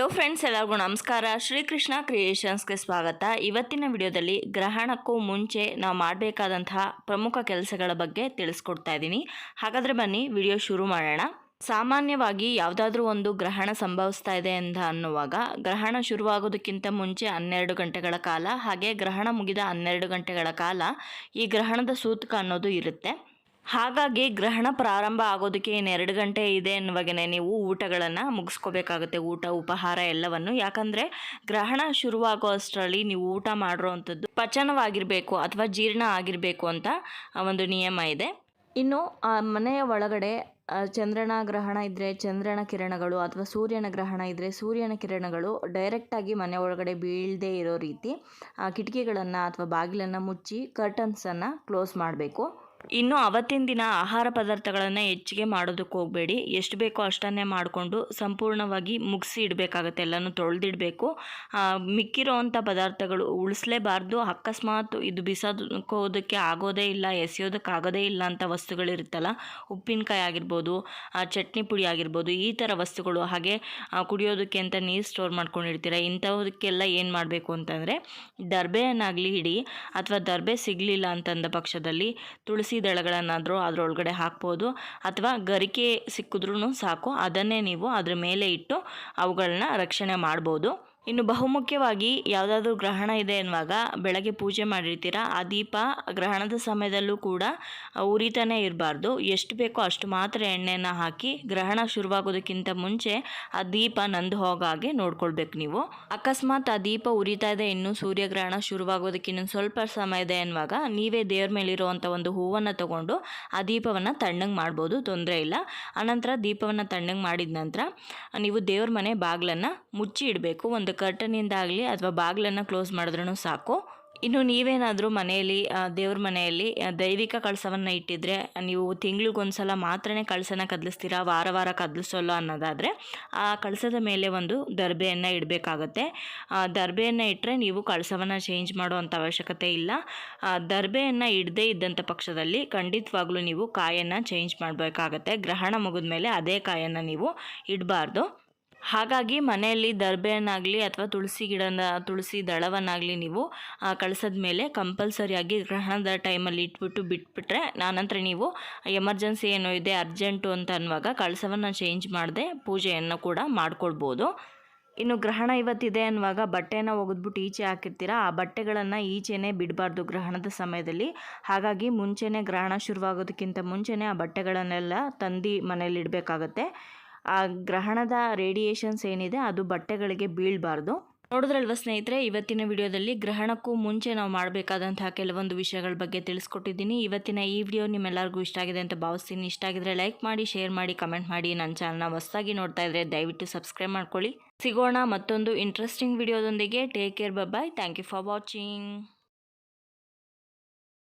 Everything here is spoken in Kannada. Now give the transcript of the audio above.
ಹಲೋ ಫ್ರೆಂಡ್ಸ್, ಎಲ್ಲರಿಗೂ ನಮಸ್ಕಾರ. ಶ್ರೀಕೃಷ್ಣ ಕ್ರಿಯೇಷನ್ಸ್ಗೆ ಸ್ವಾಗತ. ಇವತ್ತಿನ ವಿಡಿಯೋದಲ್ಲಿ ಗ್ರಹಣಕ್ಕೂ ಮುಂಚೆ ನಾವು ಮಾಡಬೇಕಾದಂತಹ ಪ್ರಮುಖ ಕೆಲಸಗಳ ಬಗ್ಗೆ ತಿಳಿಸ್ಕೊಡ್ತಾ ಇದ್ದೀನಿ. ಹಾಗಾದರೆ ಬನ್ನಿ ವಿಡಿಯೋ ಶುರು ಮಾಡೋಣ. ಸಾಮಾನ್ಯವಾಗಿ ಯಾವುದಾದ್ರೂ ಒಂದು ಗ್ರಹಣ ಸಂಭವಿಸ್ತಾ ಇದೆ ಅಂತ ಅನ್ನುವಾಗ ಗ್ರಹಣ ಶುರುವಾಗೋದಕ್ಕಿಂತ ಮುಂಚೆ 12 ಗಂಟೆಗಳ ಕಾಲ, ಹಾಗೆ ಗ್ರಹಣ ಮುಗಿದ 12 ಗಂಟೆಗಳ ಕಾಲ ಈ ಗ್ರಹಣದ ಸೂತಕ ಅನ್ನೋದು ಇರುತ್ತೆ. ಹಾಗಾಗಿ ಗ್ರಹಣ ಪ್ರಾರಂಭ ಆಗೋದಕ್ಕೆ ಇನ್ನು 2 ಗಂಟೆ ಇದೆ ಅನ್ನುವಾಗೇ ನೀವು ಊಟಗಳನ್ನು ಮುಗಿಸ್ಕೋಬೇಕಾಗುತ್ತೆ, ಊಟ ಉಪಹಾರ ಎಲ್ಲವನ್ನು. ಯಾಕಂದರೆ ಗ್ರಹಣ ಶುರುವಾಗೋ ಅಷ್ಟರಲ್ಲಿ ನೀವು ಊಟ ಮಾಡಿರೋವಂಥದ್ದು ಪಚನವಾಗಿರಬೇಕು ಅಥವಾ ಜೀರ್ಣ ಆಗಿರಬೇಕು ಅಂತ ಒಂದು ನಿಯಮ ಇದೆ. ಇನ್ನು ಮನೆಯ ಒಳಗಡೆ ಚಂದ್ರನ ಗ್ರಹಣ ಇದ್ದರೆ ಚಂದ್ರನ ಕಿರಣಗಳು ಅಥವಾ ಸೂರ್ಯನ ಗ್ರಹಣ ಇದ್ದರೆ ಸೂರ್ಯನ ಕಿರಣಗಳು ಡೈರೆಕ್ಟಾಗಿ ಮನೆ ಒಳಗಡೆ ಬೀಳದೇ ಇರೋ ರೀತಿ ಕಿಟಕಿಗಳನ್ನು ಅಥವಾ ಬಾಗಿಲನ್ನು ಮುಚ್ಚಿ ಕರ್ಟನ್ಸನ್ನು ಕ್ಲೋಸ್ ಮಾಡಬೇಕು. ಇನ್ನು ಅವತ್ತಿನ ದಿನ ಆಹಾರ ಪದಾರ್ಥಗಳನ್ನು ಹೆಚ್ಚಿಗೆ ಮಾಡೋದಕ್ಕೆ ಹೋಗಬೇಡಿ. ಎಷ್ಟು ಬೇಕೋ ಅಷ್ಟನ್ನೇ ಮಾಡಿಕೊಂಡು ಸಂಪೂರ್ಣವಾಗಿ ಮುಗಿಸಿ ಇಡಬೇಕಾಗತ್ತೆ, ಎಲ್ಲನೂ ತೊಳೆದಿಡಬೇಕು. ಮಿಕ್ಕಿರೋವಂಥ ಪದಾರ್ಥಗಳು ಉಳಿಸಲೇಬಾರ್ದು. ಅಕಸ್ಮಾತ್ ಇದು ಬಿಸೋದಕ್ಕೆ ಆಗೋದೇ ಇಲ್ಲ, ಎಸೆಯೋದಕ್ಕಾಗೋದೇ ಇಲ್ಲ ಅಂತ ವಸ್ತುಗಳಿರುತ್ತಲ್ಲ, ಉಪ್ಪಿನಕಾಯಿ ಆಗಿರ್ಬೋದು, ಚಟ್ನಿ ಪುಡಿ ಆಗಿರ್ಬೋದು, ಈ ಥರ ವಸ್ತುಗಳು, ಹಾಗೆ ಕುಡಿಯೋದಕ್ಕೆ ಅಂತ ನೀರು ಸ್ಟೋರ್ ಮಾಡ್ಕೊಂಡಿರ್ತೀರ, ಇಂಥದಕ್ಕೆಲ್ಲ ಏನು ಮಾಡಬೇಕು ಅಂತಂದರೆ ದರ್ಬೆಯನ್ನಾಗಲಿ ಇಡಿ, ಅಥವಾ ದರ್ಬೆ ಸಿಗಲಿಲ್ಲ ಅಂತಂದ ಪಕ್ಷದಲ್ಲಿ ತುಳಸಿ ದಳಗಳನ್ನಾದರೂ ಅದರೊಳಗಡೆ ಹಾಕ್ಬೋದು, ಅಥವಾ ಗರಿಕೆ ಸಿಕ್ಕಿದ್ರೂ ಸಾಕು, ಅದನ್ನೇ ನೀವು ಅದ್ರ ಮೇಲೆ ಇಟ್ಟು ಅವುಗಳನ್ನ ರಕ್ಷಣೆ ಮಾಡ್ಬೋದು. ಇನ್ನು ಬಹುಮುಖ್ಯವಾಗಿ ಯಾವುದಾದ್ರೂ ಗ್ರಹಣ ಇದೆ ಅನ್ನುವಾಗ ಬೆಳಗ್ಗೆ ಪೂಜೆ ಮಾಡಿರ್ತೀರ, ಆ ದೀಪ ಗ್ರಹಣದ ಸಮಯದಲ್ಲೂ ಕೂಡ ಉರಿತಾನೆ ಇರಬಾರ್ದು. ಎಷ್ಟು ಬೇಕೋ ಅಷ್ಟು ಮಾತ್ರ ಎಣ್ಣೆಯನ್ನು ಹಾಕಿ ಗ್ರಹಣ ಶುರುವಾಗೋದಕ್ಕಿಂತ ಮುಂಚೆ ಆ ದೀಪ ನಂದು ಹೋಗಾಗೆ ನೋಡ್ಕೊಳ್ಬೇಕು ನೀವು. ಅಕಸ್ಮಾತ್ ಆ ದೀಪ ಉರಿತಾ ಇದೆ, ಇನ್ನು ಸೂರ್ಯಗ್ರಹಣ ಶುರುವಾಗೋದಕ್ಕೆ ಇನ್ನೊಂದು ಸ್ವಲ್ಪ ಸಮಯ ಇದೆ ಅನ್ನುವಾಗ ನೀವೇ ದೇವ್ರ ಮೇಲಿರುವಂಥ ಒಂದು ಹೂವನ್ನು ತಗೊಂಡು ಆ ದೀಪವನ್ನು ತಣ್ಣಗೆ ಮಾಡ್ಬೋದು, ತೊಂದರೆ ಇಲ್ಲ. ಆನಂತರ ದೀಪವನ್ನು ತಣ್ಣಗೆ ಮಾಡಿದ ನಂತರ ನೀವು ದೇವ್ರ ಮನೆ ಬಾಗಿಲನ್ನು ಮುಚ್ಚಿ ಇಡಬೇಕು. ಒಂದು ಕರ್ಟನಿಂದ ಆಗಲಿ ಅಥವಾ ಬಾಗಿಲನ್ನು ಕ್ಲೋಸ್ ಮಾಡಿದ್ರೂ ಸಾಕು. ಇನ್ನು ನೀವೇನಾದರೂ ಮನೆಯಲ್ಲಿ ದೇವ್ರ ಮನೆಯಲ್ಲಿ ದೈವಿಕ ಕಳಸವನ್ನು ಇಟ್ಟಿದ್ರೆ, ನೀವು ತಿಂಗಳಿಗೊಂದ್ಸಲ ಮಾತ್ರನೇ ಕಳಸನ ಕದಲಿಸ್ತೀರಾ, ವಾರ ವಾರ ಕದಲಿಸೋಲ್ಲ ಅನ್ನೋದಾದರೆ ಆ ಕಳಸದ ಮೇಲೆ ಒಂದು ದರ್ಬೆಯನ್ನು ಇಡಬೇಕಾಗತ್ತೆ. ದರ್ಬೆಯನ್ನು ಇಟ್ಟರೆ ನೀವು ಕಳಸವನ್ನು ಚೇಂಜ್ ಮಾಡುವಂಥ ಅವಶ್ಯಕತೆ ಇಲ್ಲ. ದರ್ಬೆಯನ್ನು ಇಡದೇ ಇದ್ದಂಥ ಪಕ್ಷದಲ್ಲಿ ಖಂಡಿತವಾಗ್ಲೂ ನೀವು ಕಾಯನ್ನು ಚೇಂಜ್ ಮಾಡಬೇಕಾಗತ್ತೆ. ಗ್ರಹಣ ಮುಗಿದ ಮೇಲೆ ಅದೇ ಕಾಯನ್ನು ನೀವು ಇಡಬಾರ್ದು. ಹಾಗಾಗಿ ಮನೆಯಲ್ಲಿ ದರ್ಬೆಯನ್ನಾಗಲಿ ಅಥವಾ ತುಳಸಿ ದಳವನ್ನಾಗಲಿ ನೀವು ಕಳಸದ ಮೇಲೆ ಕಂಪಲ್ಸರಿಯಾಗಿ ಗ್ರಹಣದ ಟೈಮಲ್ಲಿ ಇಟ್ಬಿಟ್ಟು ಬಿಟ್ಬಿಟ್ರೆ, ಆನಂತರ ನೀವು ಎಮರ್ಜೆನ್ಸಿ ಏನೋ ಇದೆ ಅರ್ಜೆಂಟು ಅಂತ ಅನ್ನುವಾಗ ಕಳಸವನ್ನು ಚೇಂಜ್ ಮಾಡದೆ ಪೂಜೆಯನ್ನು ಕೂಡ ಮಾಡ್ಕೊಳ್ಬೋದು. ಇನ್ನು ಗ್ರಹಣ ಇವತ್ತಿದೆ ಅನ್ನುವಾಗ ಬಟ್ಟೆನ ಒಗೆದ್ಬಿಟ್ಟು ಈಚೆ ಹಾಕಿರ್ತೀರ, ಆ ಬಟ್ಟೆಗಳನ್ನು ಈಚೆನೇ ಬಿಡಬಾರ್ದು ಗ್ರಹಣದ ಸಮಯದಲ್ಲಿ. ಹಾಗಾಗಿ ಮುಂಚೆನೇ ಗ್ರಹಣ ಶುರುವಾಗೋದಕ್ಕಿಂತ ಮುಂಚೆನೇ ಆ ಬಟ್ಟೆಗಳನ್ನೆಲ್ಲ ತಂದು ಮನೇಲಿ ಇಡಬೇಕಾಗತ್ತೆ. ಆ ಗ್ರಹಣದ ರೇಡಿಯೇಷನ್ಸ್ ಏನಿದೆ ಅದು ಬಟ್ಟೆಗಳಿಗೆ ಬೀಳಬಾರ್ದು. ನೋಡಿದ್ರಲ್ವ ಸ್ನೇಹಿತರೆ, ಇವತ್ತಿನ ವಿಡಿಯೋದಲ್ಲಿ ಗ್ರಹಣಕ್ಕೂ ಮುಂಚೆ ನಾವು ಮಾಡಬೇಕಾದಂತಹ ಕೆಲವೊಂದು ವಿಷಯಗಳ ಬಗ್ಗೆ ತಿಳಿಸ್ಕೊಟ್ಟಿದ್ದೀನಿ. ಇವತ್ತಿನ ಈ ವಿಡಿಯೋ ನಿಮ್ಮೆಲ್ಲರಿಗೂ ಇಷ್ಟ ಆಗಿದೆ ಅಂತ ಭಾವಿಸ್ತೀನಿ. ಇಷ್ಟ ಆಗಿದ್ರೆ ಲೈಕ್ ಮಾಡಿ, ಶೇರ್ ಮಾಡಿ, ಕಮೆಂಟ್ ಮಾಡಿ. ನನ್ನ ಚಾನಲ್ನ ಹೊಸದಾಗಿ ನೋಡ್ತಾ ಇದ್ದರೆ ದಯವಿಟ್ಟು ಸಬ್ಸ್ಕ್ರೈಬ್ ಮಾಡ್ಕೊಳ್ಳಿ. ಸಿಗೋಣ ಮತ್ತೊಂದು ಇಂಟ್ರೆಸ್ಟಿಂಗ್ ವಿಡಿಯೋದೊಂದಿಗೆ. Take care, bye. Thank you for watching.